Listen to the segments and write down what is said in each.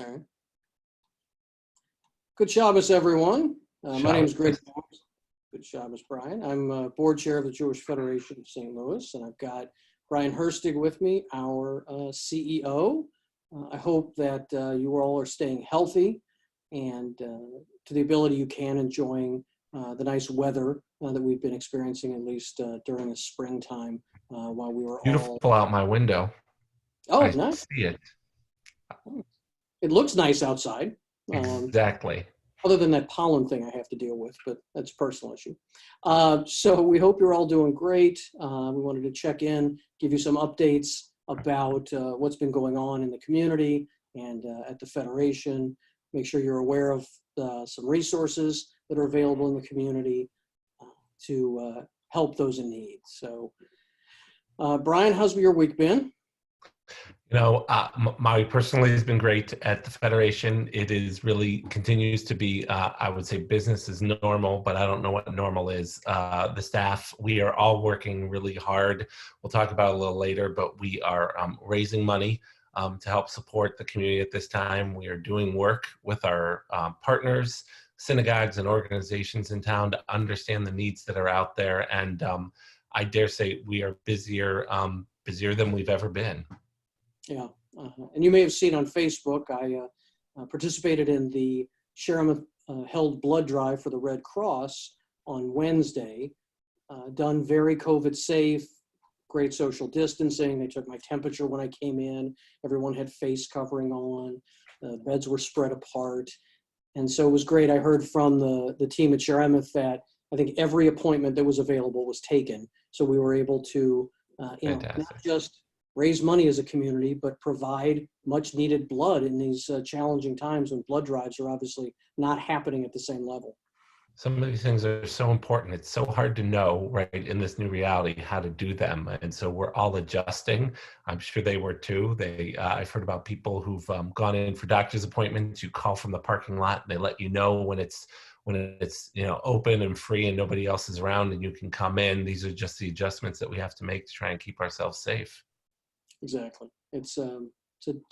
All right. Good Shabbos, everyone. My name is Greg. Good Shabbos, Brian. I'm board chair of the Jewish Federation of St. Louis, and I've got Brian Herstig with me, our CEO. I hope that you all are staying healthy and to the ability you can enjoying the nice weather that we've been experiencing, at least during the springtime while we were beautiful out my window. Oh, I nice. see it. It looks nice outside. Exactly. Other than that pollen thing I have to deal with, but that's a personal issue. So we hope you're all doing great. We wanted to check in, give you some updates about what's been going on in the community and at the Federation. Make sure you're aware of some resources that are available in the community to help those in need. So, Brian, how's your week been? You know, my personally has been great at the Federation. It is really continues to be, I would say business is normal, but I don't know what normal is. The staff, we are all working really hard. We'll talk about it a little later, but we are raising money to help support the community at this time. We are doing work with our partners, synagogues and organizations in town to understand the needs that are out there. And I dare say we are busier than we've ever been. Yeah, and you may have seen on Facebook, I participated in the Sharon held blood drive for the Red Cross on Wednesday, done very COVID safe, great social distancing. They took my temperature when I came in. Everyone had face covering on. Beds were spread apart. And so it was great. I heard from the team at Sharon that I think every appointment that was available was taken. So we were able to, not just raise money as a community, but provide much needed blood in these challenging times when blood drives are obviously not happening at the same level. Some of these things are so important. It's so hard to know, right, in this new reality, how to do them. And so we're all adjusting. I'm sure they were too. I've heard about people who've gone in for doctor's appointments. You call from the parking lot and they let you know when it's open and free and nobody else is around and you can come in. These are just the adjustments that we have to make to try and keep ourselves safe. Exactly. It's a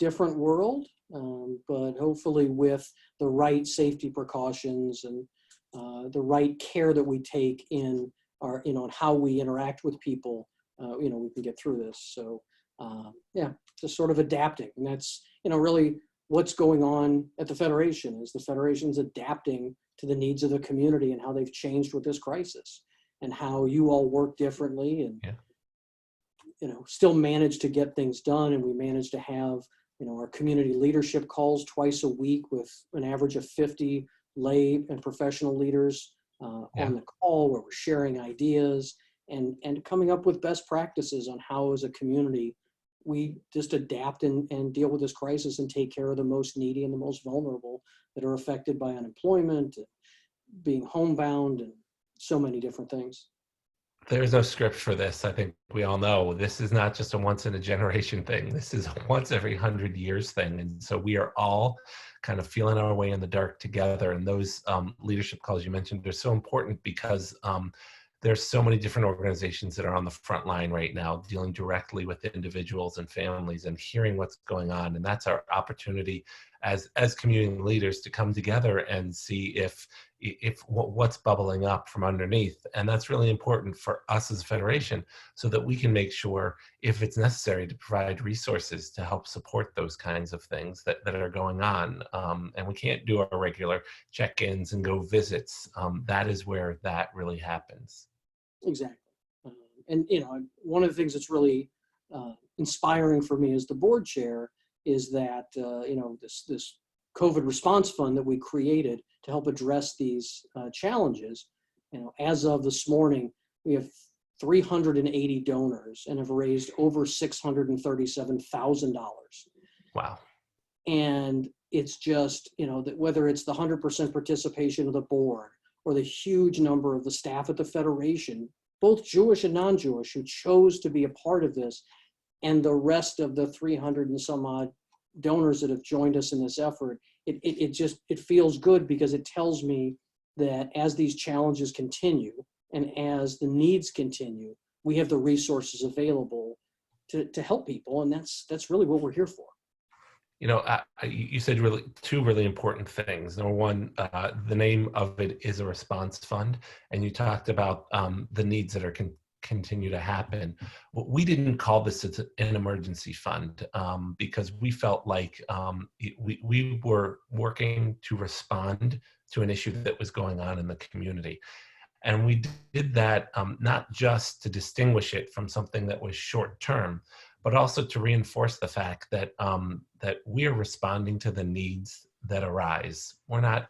different world, but hopefully with the right safety precautions and the right care that we take in our, how we interact with people, we can get through this. So, just sort of adapting. And that's, really what's going on at the Federation is the Federation's adapting to the needs of the community and how they've changed with this crisis and how you all work differently and, still manage to get things done. And we managed to have, our community leadership calls twice a week with an average of 50 lay and professional leaders on the call where we're sharing ideas and coming up with best practices on how as a community we just adapt and deal with this crisis and take care of the most needy and the most vulnerable that are affected by unemployment, being homebound, and so many different things. There's no script for this. I think we all know this is not just a once in a generation thing. This is a once every 100 years thing. And so we are all kind of feeling our way in the dark together. And those leadership calls you mentioned are so important because there's so many different organizations that are on the front line right now, dealing directly with individuals and families and hearing what's going on. And that's our opportunity as community leaders to come together and see if what's bubbling up from underneath. And that's really important for us as a federation so that we can make sure, if it's necessary, to provide resources to help support those kinds of things that are going on. And we can't do our regular check-ins and go visits. That is where that really happens. Exactly. And, one of the things that's really inspiring for me as the board chair is that, this COVID response fund that we created to help address these challenges, as of this morning, we have 380 donors and have raised over $637,000. Wow. And it's just, that whether it's the 100% participation of the board or the huge number of the staff at the Federation, both Jewish and non-Jewish, who chose to be a part of this, and the rest of the 300 and some odd donors that have joined us in this effort, it feels good because it tells me that as these challenges continue and as the needs continue, we have the resources available to help people, and that's really what we're here for. You said really two really important things. Number one, the name of it is a response fund, and you talked about the needs that are continue to happen. We didn't call this an emergency fund because we felt like we were working to respond to an issue that was going on in the community. And we did that not just to distinguish it from something that was short term, but also to reinforce the fact that that we are responding to the needs that arise. We're not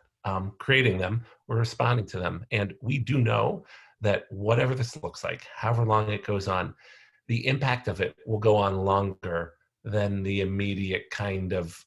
creating them, we're responding to them. And we do know that whatever this looks like, however long it goes on, the impact of it will go on longer than the immediate kind of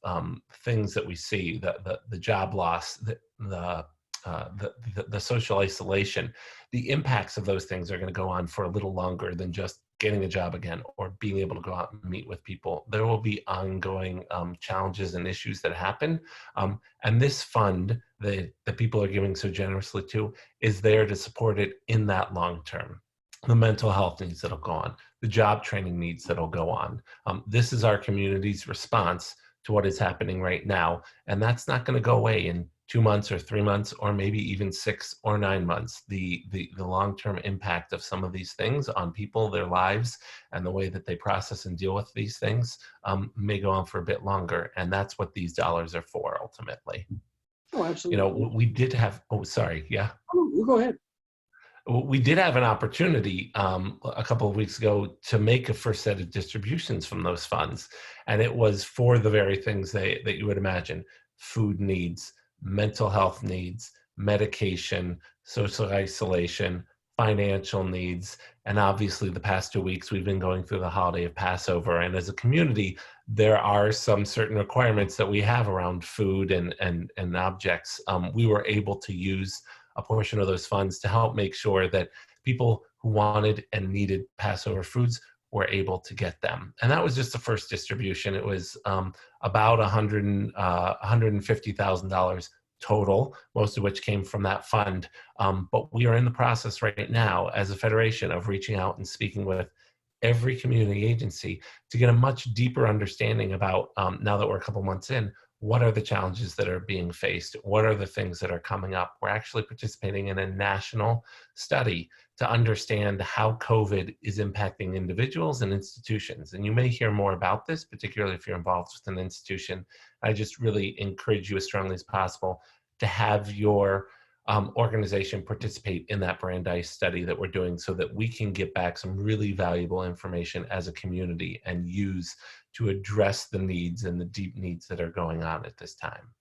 things that we see, the job loss, the social isolation. The impacts of those things are going to go on for a little longer than just getting a job again or being able to go out and meet with people. There will be ongoing challenges and issues that happen. And this fund that people are giving so generously to is there to support it in that long term. The mental health needs that'll go on, the job training needs that'll go on. This is our community's response to what is happening right now. And that's not going to go away in 2 months or 3 months, or maybe even 6 or 9 months. The long-term impact of some of these things on people, their lives, and the way that they process and deal with these things may go on for a bit longer. And that's what these dollars are for ultimately. Oh, absolutely. We did have, sorry, yeah. Oh, you go ahead. We did have an opportunity a couple of weeks ago to make a first set of distributions from those funds. And it was for the very things that you would imagine: food needs, mental health needs, medication, social isolation, financial needs. And obviously the past 2 weeks, we've been going through the holiday of Passover. And as a community, there are some certain requirements that we have around food and objects. We were able to use a portion of those funds to help make sure that people who wanted and needed Passover foods were able to get them. And that was just the first distribution. It was about $150,000 total, most of which came from that fund. But we are in the process right now as a federation of reaching out and speaking with every community agency to get a much deeper understanding about, now that we're a couple months in, what are the challenges that are being faced? What are the things that are coming up? We're actually participating in a national study to understand how COVID is impacting individuals and institutions. And you may hear more about this, particularly if you're involved with an institution. I just really encourage you as strongly as possible to have your organization participate in that Brandeis study that we're doing so that we can get back some really valuable information as a community and use to address the needs and the deep needs that are going on at this time.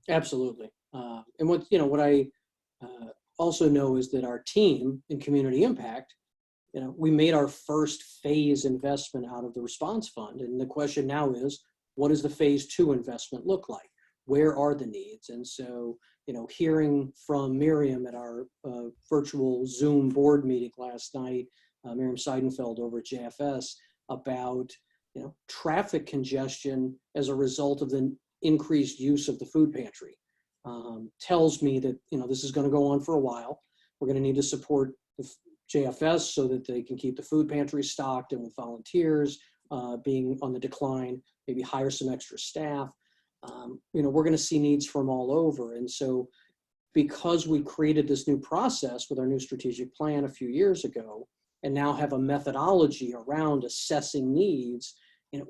Absolutely. And what I also know is that our team in community impact, we made our first phase investment out of the response fund. And the question now is, what does the phase 2 investment look like? Where are the needs? And so, hearing from Miriam at our virtual Zoom board meeting last night, Miriam Seidenfeld over at JFS, about traffic congestion as a result of the increased use of the food pantry, tells me that this is going to go on for a while. We're going to need to support the JFS so that they can keep the food pantry stocked, and with volunteers being on the decline, maybe hire some extra staff. We're going to see needs from all over. And so because we created this new process with our new strategic plan a few years ago, and now have a methodology around assessing needs,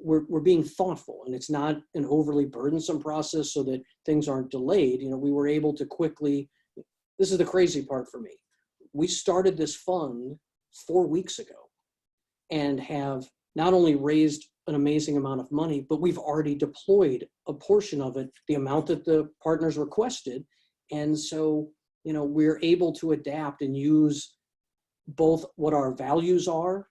we're being thoughtful, and it's not an overly burdensome process so that things aren't delayed. We were able to quickly, this is the crazy part for me. We started this fund 4 weeks ago and have not only raised an amazing amount of money, but we've already deployed a portion of it, the amount that the partners requested. And so, we're able to adapt and use both what our values are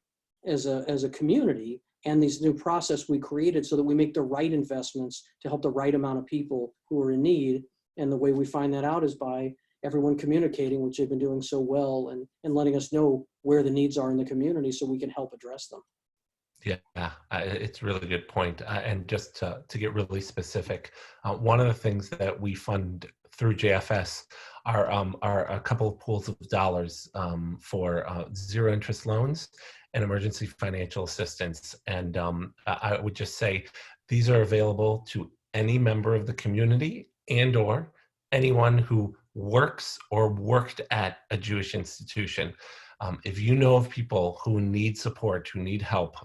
as a community and these new process we created so that we make the right investments to help the right amount of people who are in need. And the way we find that out is by everyone communicating, which they've been doing so well, and letting us know where the needs are in the community so we can help address them. Yeah, it's a really good point. And just to get really specific, one of the things that we fund through JFS are a couple of pools of dollars for zero interest loans and emergency financial assistance. And I would just say These are available to any member of the community and or anyone who works or worked at a Jewish institution. If you know of people who need support, who need help,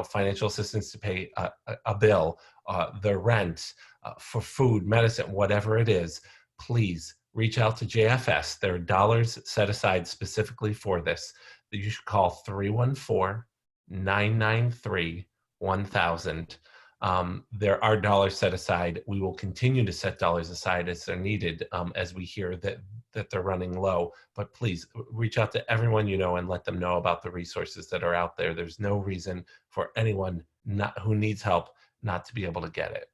financial assistance to pay a bill, their rent, for food, medicine, whatever it is, please reach out to JFS. There are dollars set aside specifically for this. You should call 314-993-1000. There are dollars set aside. We will continue to set dollars aside as they're needed, as we hear that they're running low. But please reach out to everyone you know and let them know about the resources that are out there. There's no reason for anyone who needs help not to be able to get it.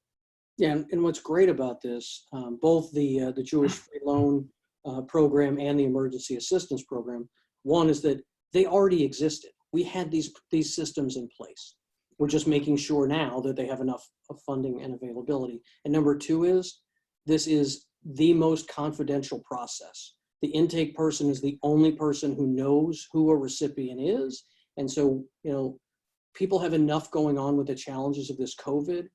Yeah, and what's great about this, both the Jewish Free Loan Program and the Emergency Assistance Program, one is that they already existed. We had these systems in place. We're just making sure now that they have enough of funding and availability. And number two is, this is the most confidential process. The intake person is the only person who knows who a recipient is. And so, people have enough going on with the challenges of this COVID,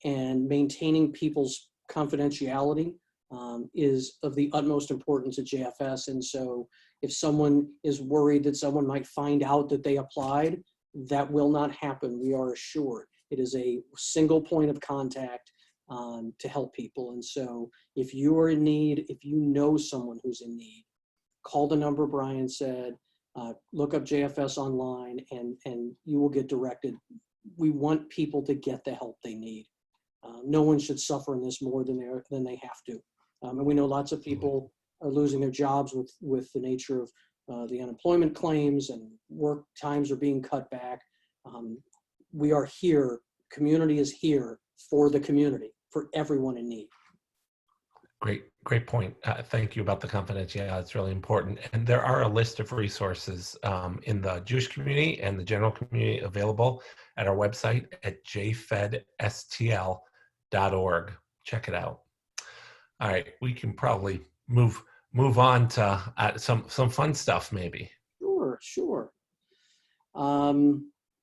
and maintaining people's confidentiality is of the utmost importance at JFS. And so if someone is worried that someone might find out that they applied, that will not happen, we are assured. It is a single point of contact to help people. And so if you are in need, if you know someone who's in need, call the number Brian said, look up JFS online, and you will get directed. We want people to get the help they need. No one should suffer in this more than they have to. And we know lots of people are losing their jobs with the nature of the unemployment claims, and work times are being cut back. We are here. Community is here for the community, for everyone in need. Great point. Thank you about the confidentiality. It's really important. And there are a list of resources in the Jewish community and the general community available at our website at jfedstl.org. Check it out. All right, we can probably move on to some fun stuff, maybe. Sure.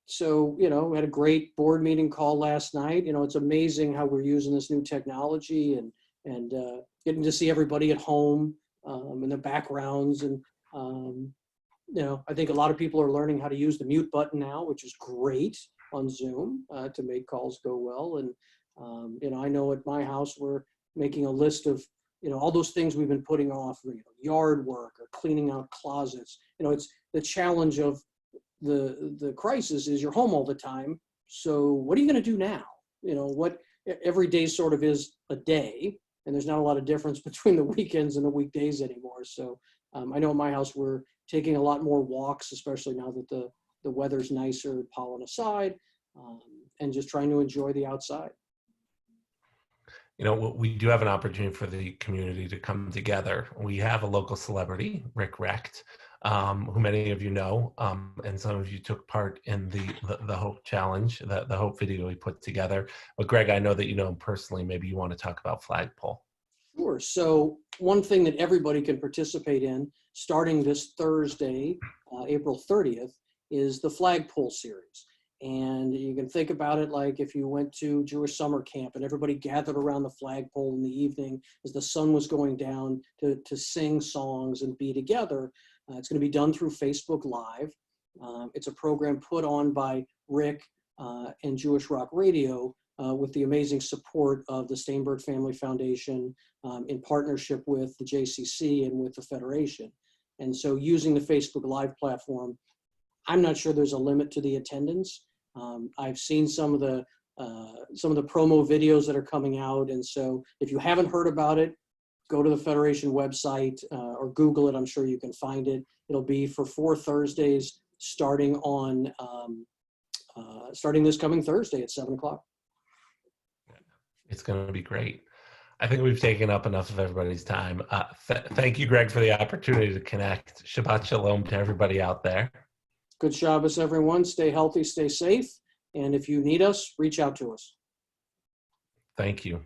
So, we had a great board meeting call last night. It's amazing how we're using this new technology and getting to see everybody at home in their backgrounds. And, I think a lot of people are learning how to use the mute button now, which is great on Zoom to make calls go well. And, I know at my house, we're making a list of, all those things we've been putting off, yard work or cleaning out closets. It's the challenge of the crisis is you're home all the time. So what are you going to do now? Every day sort of is a day, and there's not a lot of difference between the weekends and the weekdays anymore. So I know at my house, we're taking a lot more walks, especially now that the weather's nicer, pollen aside, and just trying to enjoy the outside. We do have an opportunity for the community to come together. We have a local celebrity, Rick Recht, who many of you know, and some of you took part in the Hope Challenge, the Hope video we put together. But Greg, I know that you know him personally. Maybe you want to talk about Flagpole. Sure. So one thing that everybody can participate in, starting this Thursday, April 30th, is the Flagpole series. And you can think about it like if you went to Jewish summer camp and everybody gathered around the flagpole in the evening as the sun was going down to sing songs and be together. It's going to be done through Facebook Live. It's a program put on by Rick and Jewish Rock Radio with the amazing support of the Steinberg Family Foundation in partnership with the JCC and with the Federation. And so using the Facebook Live platform, I'm not sure there's a limit to the attendance. I've seen some of the promo videos that are coming out. And so if you haven't heard about it, go to the Federation website or Google it. I'm sure you can find it. It'll be for 4 Thursdays starting this coming Thursday at 7:00. It's going to be great. I think we've taken up enough of everybody's time. Thank you, Greg, for the opportunity to connect. Shabbat Shalom to everybody out there. Good Shabbos, everyone. Stay healthy, stay safe. And if you need us, reach out to us. Thank you.